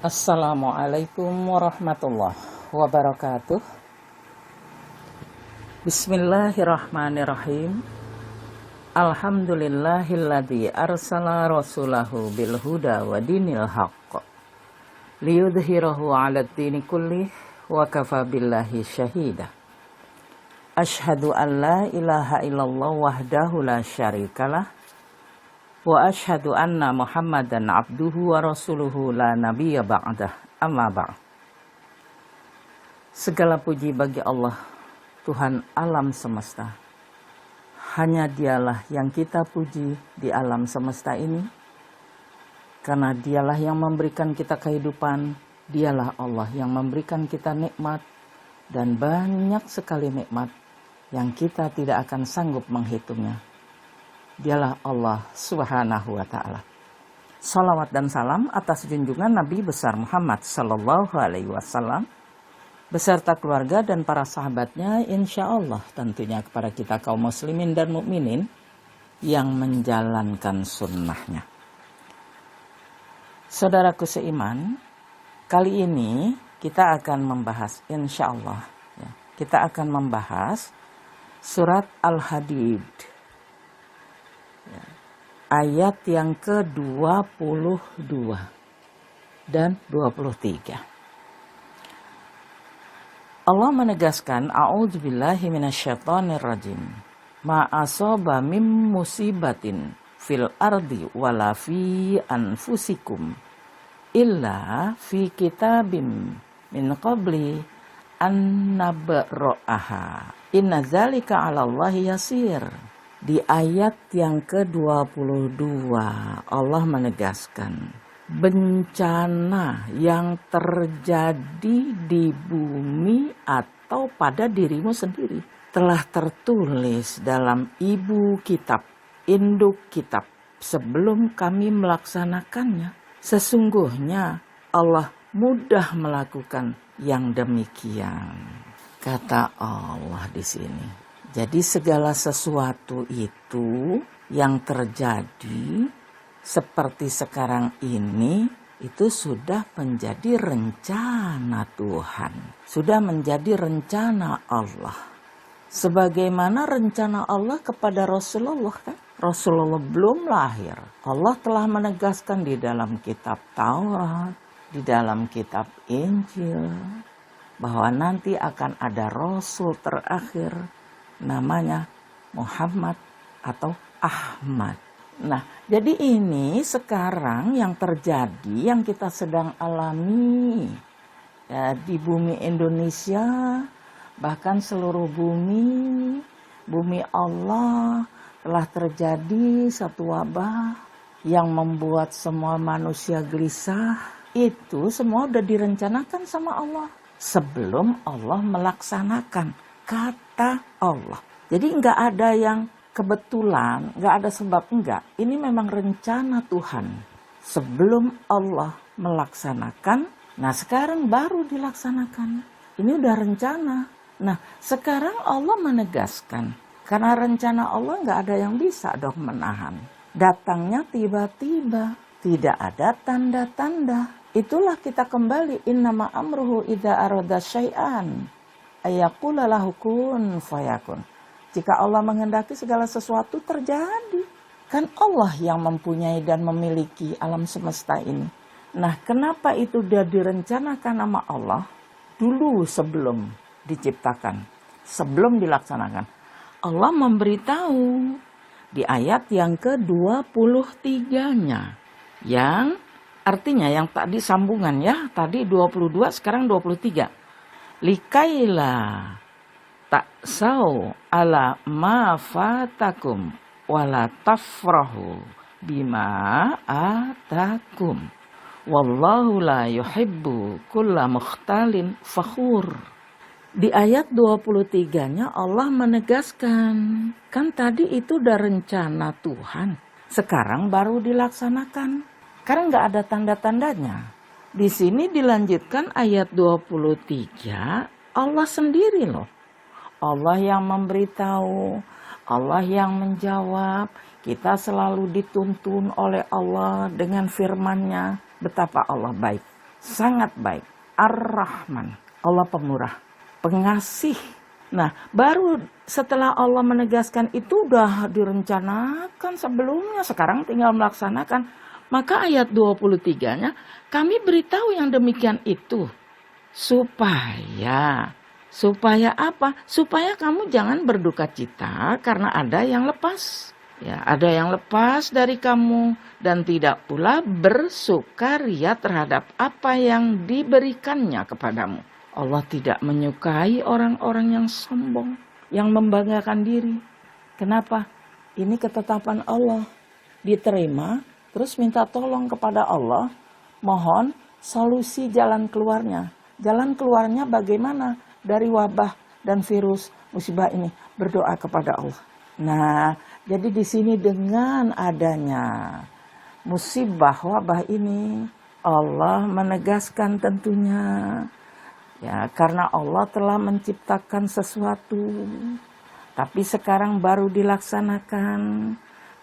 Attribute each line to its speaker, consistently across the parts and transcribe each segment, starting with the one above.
Speaker 1: Assalamualaikum warahmatullahi wabarakatuh. Bismillahirrahmanirrahim. Alhamdulillahilladzi arsala rasulahu bil huda wa dinil haqq liyudhhirahu 'alad dini kullih wa kafa billahi syahida. Asyhadu an la ilaha illallah wahdahu la syarikalah wa asyhadu anna Muhammadan abduhu wa rasuluhu la nabiyya ba'dah, amma ba'd. Segala puji bagi Allah, Tuhan alam semesta. Hanya Dialah yang kita puji di alam semesta ini, karena Dialah yang memberikan kita kehidupan. Dialah Allah yang memberikan kita nikmat, dan banyak sekali nikmat yang kita tidak akan sanggup menghitungnya. Dialah Allah Subhanahu wa ta'ala. Salawat dan salam atas junjungan Nabi besar Muhammad sallallahu alaihi wasallam beserta keluarga dan para sahabatnya, insya Allah tentunya kepada kita kaum muslimin dan mukminin yang menjalankan sunnahnya. Saudaraku seiman, kali ini kita akan membahas, insya Allah ya, kita akan membahas surat Al-Hadid, ayat yang ke-22 dan 23. Allah menegaskan, a'udzubillahi minasyaitonir rajim. Ma asaba mim musibatin fil ardi wala fi anfusikum illa fi kitabim min qabli an nabra'aha. Inna dzalika 'alallahi yasir. Di ayat yang ke-22 Allah menegaskan, bencana yang terjadi di bumi atau pada dirimu sendiri telah tertulis dalam ibu kitab, induk kitab sebelum kami melaksanakannya. Sesungguhnya Allah mudah melakukan yang demikian, kata Allah di sini. Jadi segala sesuatu itu yang terjadi seperti sekarang ini itu sudah menjadi rencana Tuhan. Sudah menjadi rencana Allah. Sebagaimana rencana Allah kepada Rasulullah kan? Rasulullah belum lahir. Allah telah menegaskan di dalam kitab Taurat, di dalam kitab Injil, bahwa nanti akan ada Rasul terakhir, namanya Muhammad atau Ahmad. Nah, jadi ini sekarang yang terjadi, yang kita sedang alami ya, di bumi Indonesia, bahkan seluruh bumi Allah, telah terjadi satu wabah yang membuat semua manusia gelisah. Itu semua sudah direncanakan sama Allah sebelum Allah melaksanakan, kata Allah. Jadi enggak ada yang kebetulan, enggak ada sebab, enggak. Ini memang rencana Tuhan sebelum Allah melaksanakan. Nah, sekarang baru dilaksanakan. Ini udah rencana. Nah, sekarang Allah menegaskan, karena rencana Allah enggak ada yang bisa dong menahan. Datangnya tiba-tiba, tidak ada tanda-tanda. Itulah kita kembali, innama amruhu idza arada syai'an ayaqula lahu kun fayakun. Jika Allah menghendaki segala sesuatu terjadi. Kan Allah yang mempunyai dan memiliki alam semesta ini. Nah, kenapa itu sudah direncanakan sama Allah dulu sebelum diciptakan, sebelum dilaksanakan? Allah memberitahu di ayat yang ke-23-nya. Yang artinya yang tadi sambungan ya, tadi 22 sekarang 23. Likaila taksau ala ma fatakum wala tafrahu bima atakum wallahu la yuhibbu kulla mukhtalin fakhur. Di ayat 23-nya Allah menegaskan, kan tadi itu udah rencana Tuhan, sekarang baru dilaksanakan karena nggak ada tanda-tandanya. Di sini dilanjutkan ayat 23, Allah sendiri loh. Allah yang memberitahu, Allah yang menjawab. Kita selalu dituntun oleh Allah dengan firman-Nya. Betapa Allah baik. sangat baik. Ar-Rahman, Allah pemurah, pengasih. Nah, baru setelah Allah menegaskan itu udah direncanakan sebelumnya, sekarang tinggal melaksanakan. Maka ayat 23-nya, kami beritahu yang demikian itu. Supaya apa? Supaya kamu jangan berduka cita karena ada yang lepas. Ya, ada yang lepas dari kamu dan tidak pula bersukaria terhadap apa yang diberikannya kepadamu. Allah tidak menyukai orang-orang yang sombong, yang membanggakan diri. Kenapa? Ini ketetapan Allah. Diterima, terus minta tolong kepada Allah, mohon solusi jalan keluarnya. Jalan keluarnya bagaimana dari wabah dan virus musibah ini? Berdoa kepada Allah. Nah, jadi di sini dengan adanya musibah wabah ini, Allah menegaskan tentunya, ya, karena Allah telah menciptakan sesuatu, tapi sekarang baru dilaksanakan.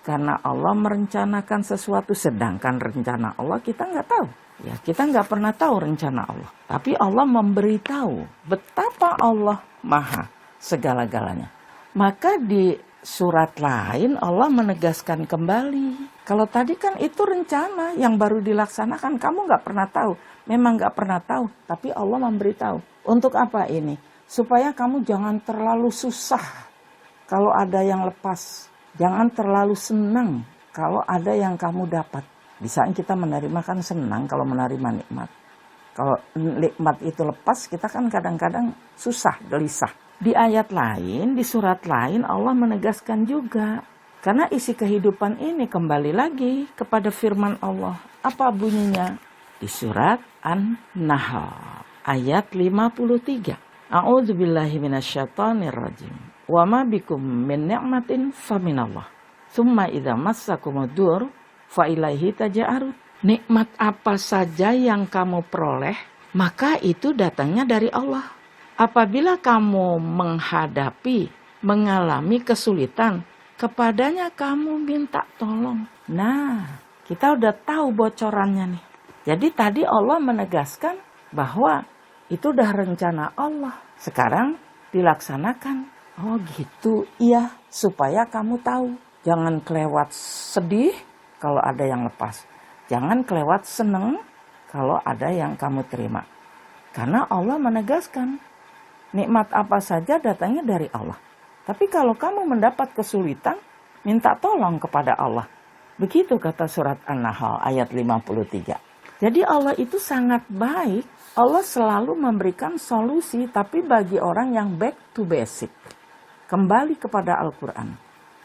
Speaker 1: Karena Allah merencanakan sesuatu, sedangkan rencana Allah kita nggak tahu. Ya, kita nggak pernah tahu rencana Allah. Tapi Allah memberitahu betapa Allah maha segala-galanya. Maka di surat lain Allah menegaskan kembali. Kalau tadi kan itu rencana yang baru dilaksanakan, kamu nggak pernah tahu. Memang nggak pernah tahu, tapi Allah memberitahu. Untuk apa ini? Supaya kamu jangan terlalu susah kalau ada yang lepas. Jangan terlalu senang kalau ada yang kamu dapat. Di saat kita menerima kan senang kalau menerima nikmat. Kalau nikmat itu lepas, kita kan kadang-kadang susah, gelisah. Di ayat lain, di surat lain Allah menegaskan juga. Karena isi kehidupan ini kembali lagi kepada firman Allah. Apa bunyinya? Di surat An-Nahl ayat 53. A'udzubillahi minasyaitonirrajim. Wa ma bikum min ni'matin faminallah. Tsumma idza massakumudur fa ilaihi taja'arun. Nikmat apa saja yang kamu peroleh, maka itu datangnya dari Allah. Apabila kamu mengalami kesulitan, kepadanya kamu minta tolong. Nah, kita udah tahu bocorannya nih. Jadi tadi Allah menegaskan bahwa itu udah rencana Allah. Sekarang dilaksanakan. Oh gitu, iya, supaya kamu tahu. Jangan kelewat sedih kalau ada yang lepas. Jangan kelewat seneng kalau ada yang kamu terima. Karena Allah menegaskan, nikmat apa saja datangnya dari Allah. Tapi kalau kamu mendapat kesulitan, minta tolong kepada Allah. Begitu kata surat An-Nahl ayat 53. Jadi Allah itu sangat baik. Allah selalu memberikan solusi, tapi bagi orang yang back to basic. Kembali kepada Al-Quran.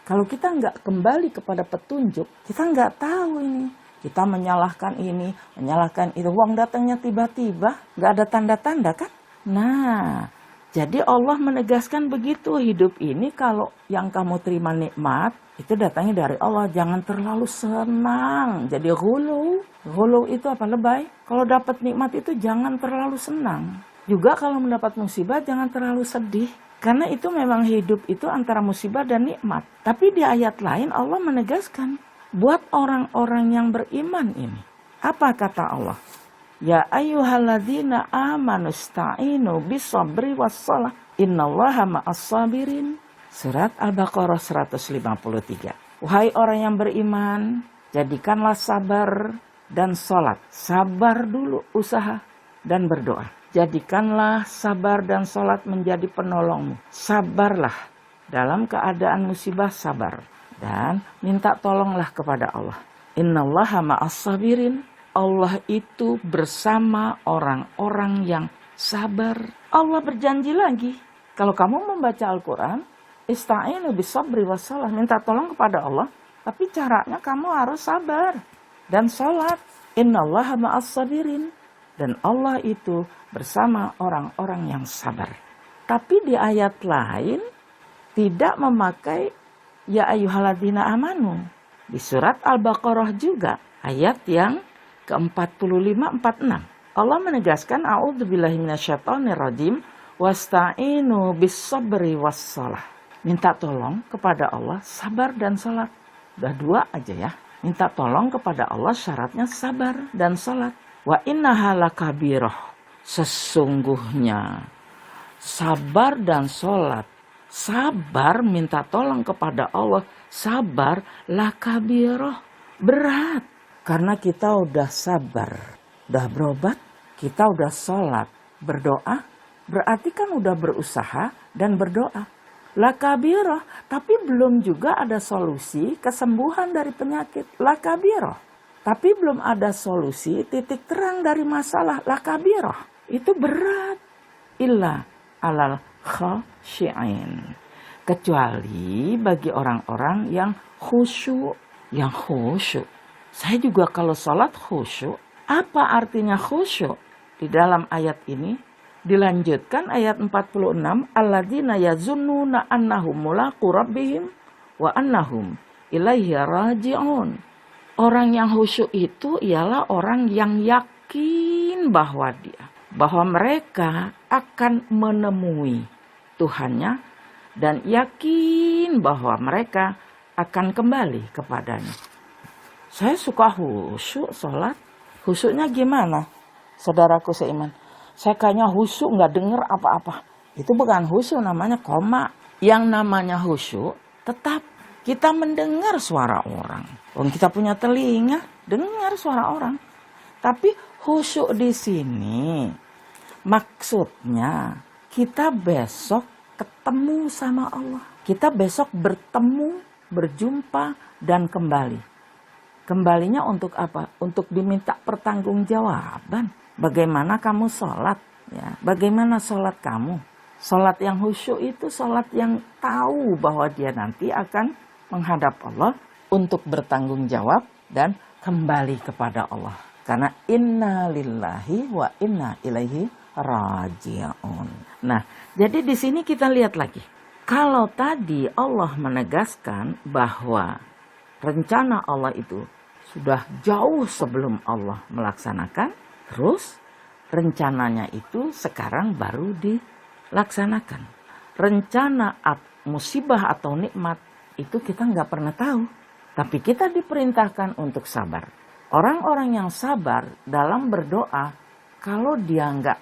Speaker 1: Kalau kita nggak kembali kepada petunjuk, kita nggak tahu ini. Kita menyalahkan ini, menyalahkan itu. Uang datangnya tiba-tiba, nggak ada tanda-tanda kan? Nah, jadi Allah menegaskan begitu. Hidup ini kalau yang kamu terima nikmat, itu datangnya dari Allah. Jangan terlalu senang. Jadi ghulu. Ghulu itu apa? Lebay. Kalau dapat nikmat itu jangan terlalu senang. Juga kalau mendapat musibah jangan terlalu sedih. Karena itu memang hidup itu antara musibah dan nikmat. Tapi di ayat lain Allah menegaskan. Buat orang-orang yang beriman ini. Apa kata Allah? Ya ayyuhalladzina amanu sta'inu bisabri wassalah. Innallaha ma'as-sabirin. Surat Al-Baqarah 153. Wahai orang yang beriman, jadikanlah sabar dan sholat. Sabar dulu, usaha dan berdoa. Jadikanlah sabar dan sholat menjadi penolongmu. Sabarlah dalam keadaan musibah, sabar. Dan minta tolonglah kepada Allah. Innallaha ma'as-sabirin. Allah itu bersama orang-orang yang sabar. Allah berjanji lagi. Kalau kamu membaca Al-Quran, ista'inu bisabri wassalah. Minta tolong kepada Allah. Tapi caranya kamu harus sabar. Dan sholat. Innallaha ma'as-sabirin. Dan Allah itu bersama orang-orang yang sabar. Tapi di ayat lain tidak memakai ya ayyuhalladzina amanu. Di surat Al-Baqarah juga ayat yang ke-45-46. Allah menegaskan a'udzubillahi minasyaitonirrajim wasta'inu bis-sabri was-shalah. Minta tolong kepada Allah sabar dan salat. Udah dua aja ya. Minta tolong kepada Allah syaratnya sabar dan salat. Wa innaha lakabirah. Sesungguhnya sabar dan sholat, sabar minta tolong kepada Allah, sabar lakabirah, berat. Karena kita udah sabar, udah berobat, kita udah sholat, berdoa, berarti kan udah berusaha dan berdoa. Lakabirah, tapi belum juga ada solusi kesembuhan dari penyakit. Lakabirah, tapi belum ada solusi titik terang dari masalah. Lakabirah, itu berat. Illa alal khasyi'in. Kecuali bagi orang-orang yang khusyuk. Yang khusyuk. Saya juga kalau sholat khusyuk. Apa artinya khusyuk? Di dalam ayat ini dilanjutkan ayat 46. Alladzina yazunnuna annahum mulaqu rabbihim wa annahum ilaihi raji'un. Orang yang khusyuk itu ialah orang yang yakin bahwa mereka akan menemui Tuhannya dan yakin bahwa mereka akan kembali kepadanya. Saya suka khusyuk sholat. Khusyuknya gimana? Saudaraku seiman. Saya kayaknya khusyuk nggak dengar apa-apa. Itu bukan khusyuk, namanya koma. Yang namanya khusyuk tetap kita mendengar suara orang. Kita punya telinga, dengar suara orang. Tapi khusyuk di sini maksudnya kita besok ketemu sama Allah. Kita besok bertemu, berjumpa, dan kembali. Kembalinya untuk apa? Untuk diminta pertanggungjawaban. Bagaimana kamu sholat? Ya, bagaimana sholat kamu? Sholat yang khusyuk itu sholat yang tahu bahwa dia nanti akan menghadap Allah untuk bertanggung jawab dan kembali kepada Allah. Karena inna lillahi wa inna ilaihi raji'un. Nah, jadi di sini kita lihat lagi. Kalau tadi Allah menegaskan bahwa rencana Allah itu sudah jauh sebelum Allah melaksanakan, terus rencananya itu sekarang baru dilaksanakan. Rencana musibah atau nikmat itu kita nggak pernah tahu, tapi kita diperintahkan untuk sabar. Orang-orang yang sabar dalam berdoa, kalau dia nggak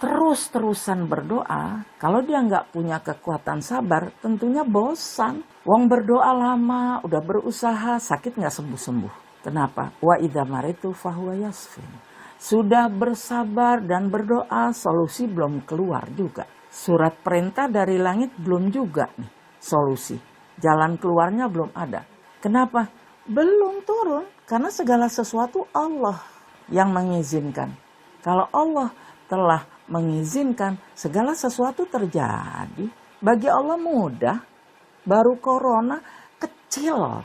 Speaker 1: terus-terusan berdoa, kalau dia nggak punya kekuatan sabar, tentunya bosan. Wong berdoa lama, udah berusaha, sakit nggak sembuh-sembuh. Kenapa? Wa idza maritu fahuwa yasfin. Sudah bersabar dan berdoa, solusi belum keluar juga. Surat perintah dari langit belum juga nih solusi. Jalan keluarnya belum ada. Kenapa? Belum turun, karena segala sesuatu Allah yang mengizinkan. Kalau Allah telah mengizinkan, segala sesuatu terjadi. Bagi Allah mudah. Baru corona kecil.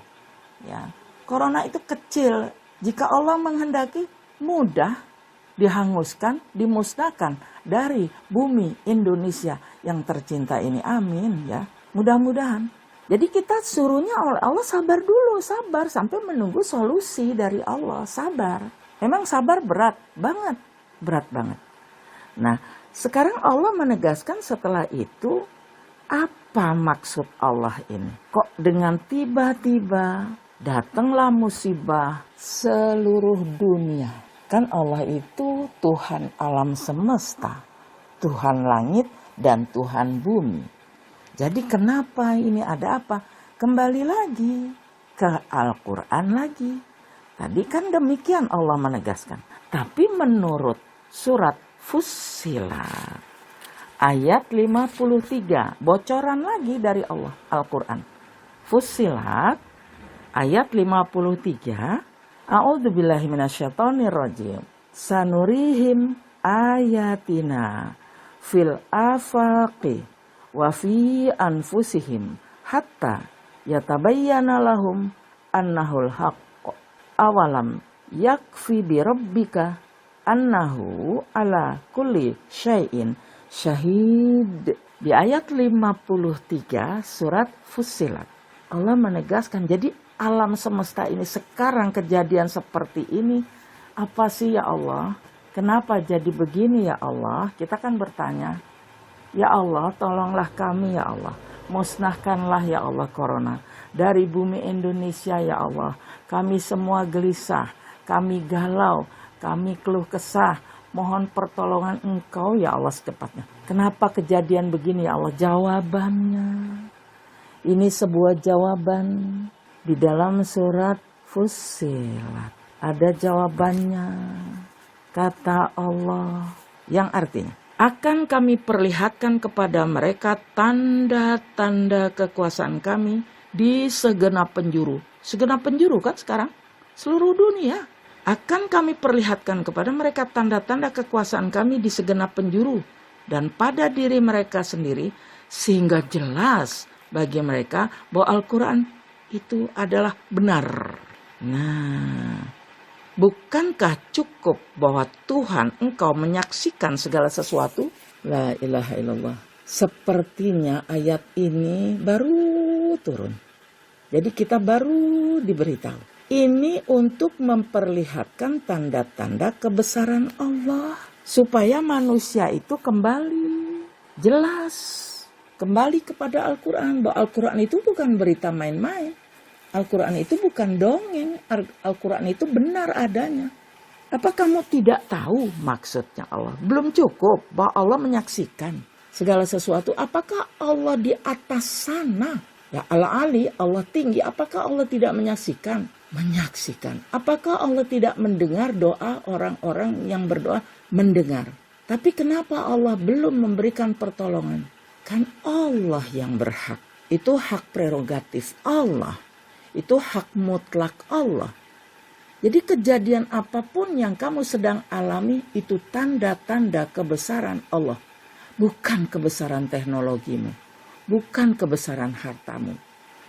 Speaker 1: Ya, corona itu kecil. Jika Allah menghendaki, mudah dihanguskan, dimusnahkan dari bumi Indonesia yang tercinta ini. Amin ya. Mudah-mudahan. Jadi kita suruhnya oleh Allah sabar dulu, sabar sampai menunggu solusi dari Allah. Sabar. Memang sabar berat banget, berat banget. Nah, sekarang Allah menegaskan setelah itu, apa maksud Allah ini? Kok dengan tiba-tiba datanglah musibah seluruh dunia? Kan Allah itu Tuhan alam semesta, Tuhan langit dan Tuhan bumi. Jadi kenapa ini ada apa? Kembali lagi ke Al-Quran lagi. Tadi kan demikian Allah menegaskan. Tapi menurut surat Fussilat ayat 53, bocoran lagi dari Allah Al-Quran. Fussilat ayat 53, a'udzubillahi minasyaitonirrajim. Sanurihim ayatina fil afaqi wa fi anfusihim hatta yatabayyana lahum annahul haqq. Awalam yakfi bi rabbika annahu ala kulli syai'in syahid. Di ayat 53 surat Fussilat Allah menegaskan, jadi alam semesta ini sekarang kejadian seperti ini, apa sih ya Allah? Kenapa jadi begini ya Allah? Kita kan bertanya, ya Allah tolonglah kami ya Allah, musnahkanlah ya Allah corona dari bumi Indonesia ya Allah. Kami semua gelisah, kami galau, kami keluh kesah, mohon pertolongan Engkau ya Allah secepatnya. Kenapa kejadian begini ya Allah? Jawabannya, ini sebuah jawaban di dalam surat Fussilat. Ada jawabannya, kata Allah, yang artinya, akan kami perlihatkan kepada mereka tanda-tanda kekuasaan kami di segenap penjuru. Segenap penjuru kan sekarang? Seluruh dunia. Akan kami perlihatkan kepada mereka tanda-tanda kekuasaan kami di segenap penjuru dan pada diri mereka sendiri, sehingga jelas bagi mereka bahwa Al-Quran itu adalah benar. Nah, bukankah cukup bahwa Tuhan Engkau menyaksikan segala sesuatu? La ilaha illallah. Sepertinya ayat ini baru turun. Jadi kita baru diberitahu. Ini untuk memperlihatkan tanda-tanda kebesaran Allah. Supaya manusia itu kembali jelas. Kembali kepada Al-Quran. Bahwa Al-Quran itu bukan berita main-main. Al-Quran itu bukan dongeng. Al-Quran itu benar adanya. Apa kamu tidak tahu maksudnya Allah? Belum cukup bahwa Allah menyaksikan segala sesuatu. Apakah Allah di atas sana? Ya Allah-Ali, Allah tinggi. Apakah Allah tidak menyaksikan? Menyaksikan. Apakah Allah tidak mendengar doa orang-orang yang berdoa? Mendengar. Tapi kenapa Allah belum memberikan pertolongan? Kan Allah yang berhak. Itu hak prerogatif Allah. Itu hak mutlak Allah. Jadi kejadian apapun yang kamu sedang alami itu tanda-tanda kebesaran Allah. Bukan kebesaran teknologimu. Bukan kebesaran hartamu.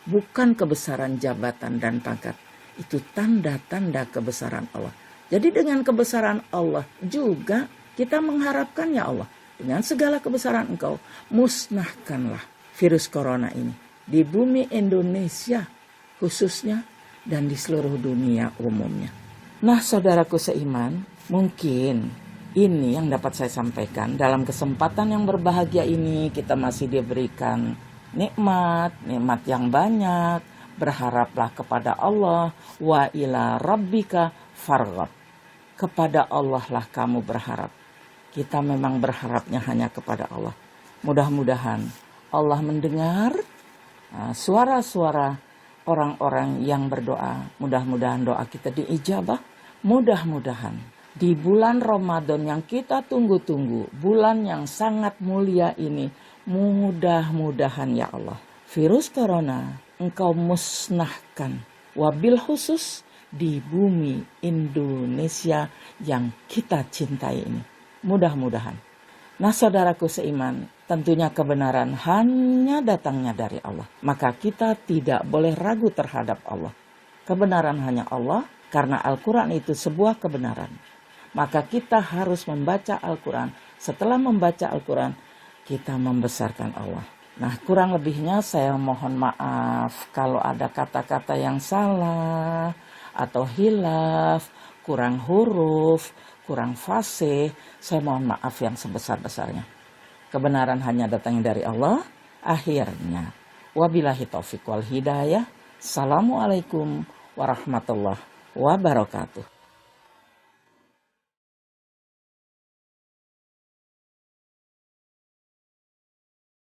Speaker 1: Bukan kebesaran jabatan dan pangkat. Itu tanda-tanda kebesaran Allah. Jadi dengan kebesaran Allah juga kita mengharapkan ya Allah. Dengan segala kebesaran Engkau, musnahkanlah virus corona ini. Di bumi Indonesia khususnya dan di seluruh dunia umumnya. Nah saudaraku seiman, mungkin ini yang dapat saya sampaikan. Dalam kesempatan yang berbahagia ini kita masih diberikan nikmat yang banyak. Berharaplah kepada Allah, wa ila rabbika farghab. Kepada Allah lah kamu berharap. Kita memang berharapnya hanya kepada Allah. Mudah-mudahan Allah mendengar suara-suara orang-orang yang berdoa. Mudah-mudahan doa kita diijabah. Mudah-mudahan di bulan Ramadan yang kita tunggu-tunggu, bulan yang sangat mulia ini, mudah-mudahan ya Allah, virus corona Engkau musnahkan, wabil khusus di bumi Indonesia yang kita cintai ini. Mudah-mudahan. Nah saudaraku seiman, tentunya kebenaran hanya datangnya dari Allah. Maka kita tidak boleh ragu terhadap Allah. Kebenaran hanya Allah, karena Al-Quran itu sebuah kebenaran. Maka kita harus membaca Al-Quran. Setelah membaca Al-Quran, kita membesarkan Allah. Nah kurang lebihnya saya mohon maaf kalau ada kata-kata yang salah atau hilaf, kurang huruf, kurang fasih. Saya mohon maaf yang sebesar-besarnya. Kebenaran hanya datangnya dari Allah. Akhirnya, wabillahi taufiq wal hidayah. Assalamualaikum warahmatullahi wabarakatuh.